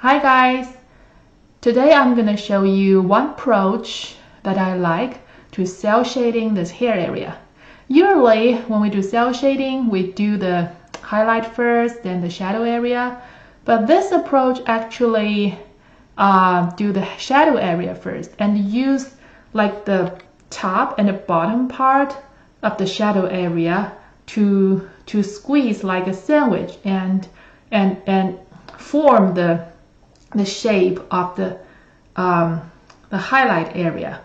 Hi guys! Today I'm gonna show you one approach that I like to cell shading this hair area. Usually when we do cell shading, we do the highlight first, then the shadow area. But this approach actually do the shadow area first and use like the top and the bottom part of the shadow area to squeeze like a sandwich and form the shape of the highlight area.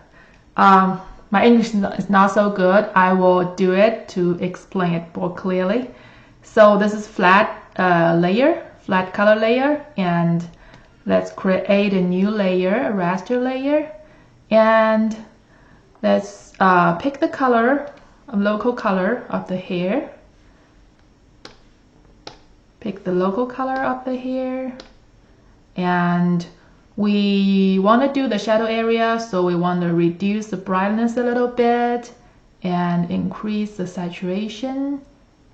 My English is not so good. I will do it to explain it more clearly. So this is flat flat color layer, and let's create a new layer, a raster layer, and let's pick the color, a local color of the hair. Pick the local color of the hair. And we want to do the shadow area, so we want to reduce the brightness a little bit and increase the saturation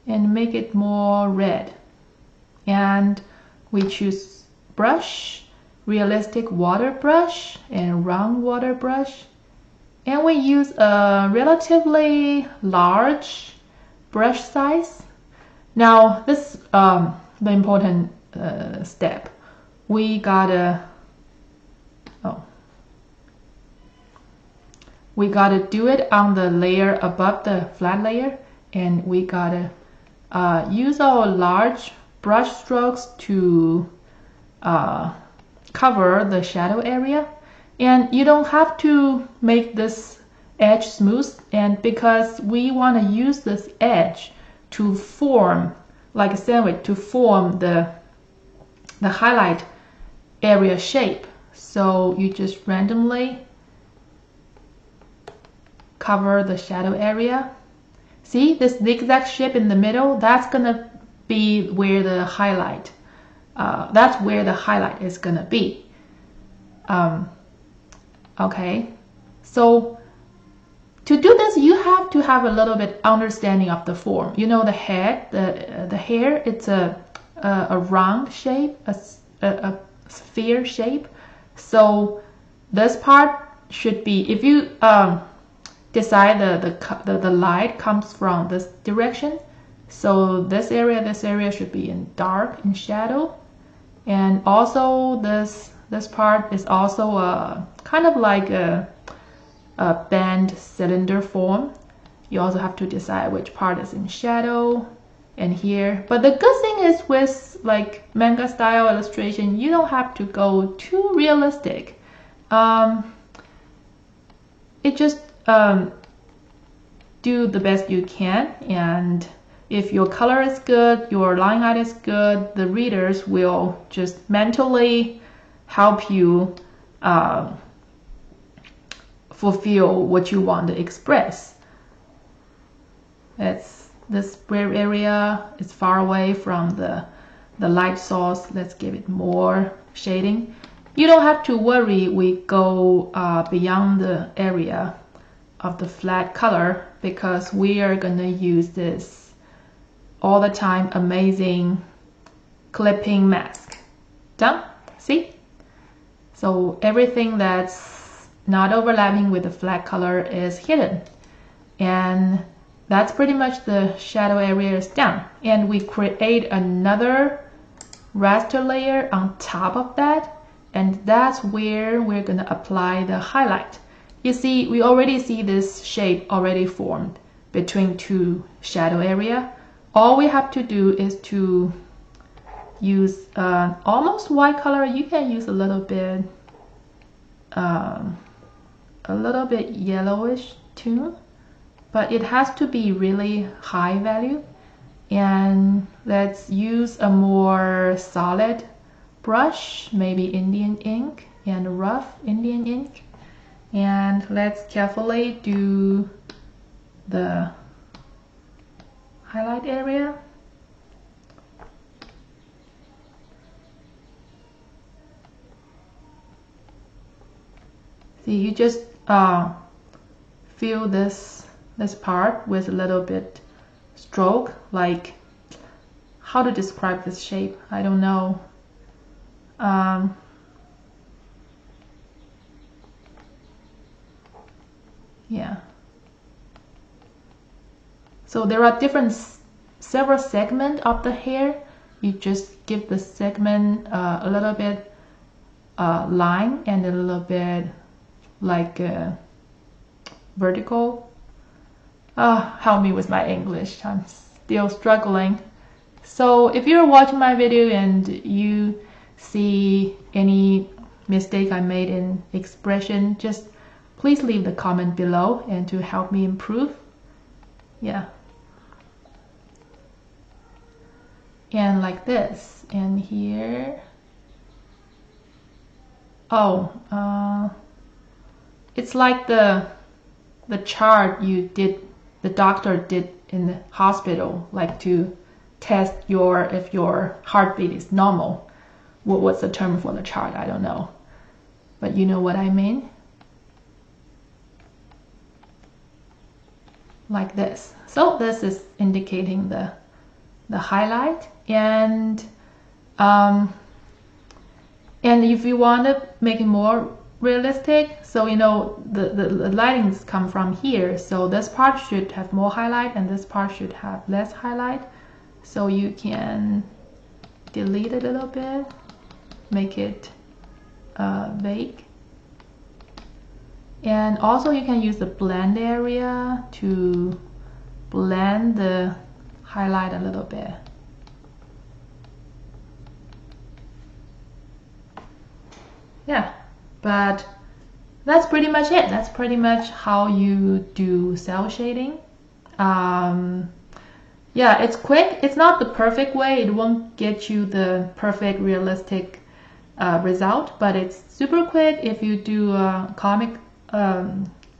and make it more red. And we choose brush, realistic water brush and round water brush, and we use a relatively large brush size. Now this the important step. We gotta do it on the layer above the flat layer, and we gotta use our large brush strokes to cover the shadow area. And you don't have to make this edge smooth, and because we want to use this edge to form like a sandwich, to form the highlight area shape. So you just randomly cover the shadow area. See this zigzag shape in the middle? That's gonna be where the highlight is gonna be. Okay, so to do this, you have to have a little bit understanding of the form. You know, the head, the hair, it's a round shape, a sphere shape. So this part should be, if you decide the light comes from this direction, so this area should be in dark, in shadow. And also this part is also a kind of like a band cylinder form. You also have to decide which part is in shadow and here. But the good thing is, with like manga style illustration, you don't have to go too realistic. It just do the best you can, and if your color is good, your line height is good, the readers will just mentally help you fulfill what you want to express. This gray area is far away from the light source. Let's give it more shading. You don't have to worry we go beyond the area of the flat color, because we are gonna use this all the time amazing clipping mask. Done? See? So everything that's not overlapping with the flat color is hidden, and that's pretty much the shadow area is done. And we create another raster layer on top of that, and that's where we're gonna apply the highlight. You see, we already see this shape already formed between two shadow area. All we have to do is to use almost white color. You can use a little bit yellowish too, but it has to be really high value. And let's use a more solid brush, maybe Indian ink, and rough Indian ink, and let's carefully do the highlight area. See, you just fill this part with a little bit stroke. Like, how to describe this shape? I don't know. Yeah. So there are several segments of the hair. You just give the segment a little bit line and a little bit like vertical. Help me with my English. I'm still struggling. So if you're watching my video and you see any mistake I made in expression, just please leave the comment below and to help me improve. Yeah. And like this, and here. It's like the chart the doctor did in the hospital, like to test if your heartbeat is normal. What's the term for the chart? I don't know, but you know what I mean. Like this. So this is indicating the highlight, and if you want to make it more realistic, so you know the lightings come from here, so this part should have more highlight and this part should have less highlight. So you can delete it a little bit, make it vague, and also you can use the blend area to blend the highlight a little bit. Yeah, but that's pretty much it. That's pretty much how you do cell shading. Yeah, it's quick. It's not the perfect way. It won't get you the perfect realistic result, but it's super quick. If you do a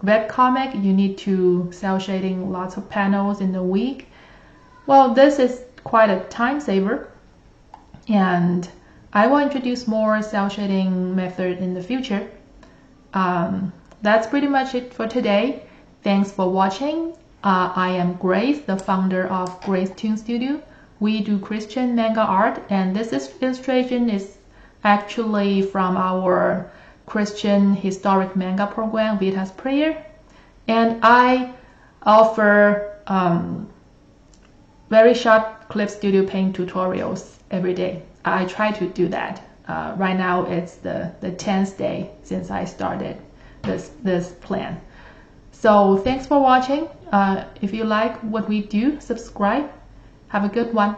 web comic, you need to cell shading lots of panels in a week. Well, this is quite a time saver, and I will introduce more cell shading method in the future. That's pretty much it for today. Thanks for watching. I am Grace, the founder of Grace Toon Studio. We do Christian manga art, and this illustration is actually from our Christian historic manga program, Vita's Prayer. And I offer very short clip studio paint tutorials every day. I try to do that. Right now it's the 10th day since I started this plan. So thanks for watching. If you like what we do, subscribe. Have a good one.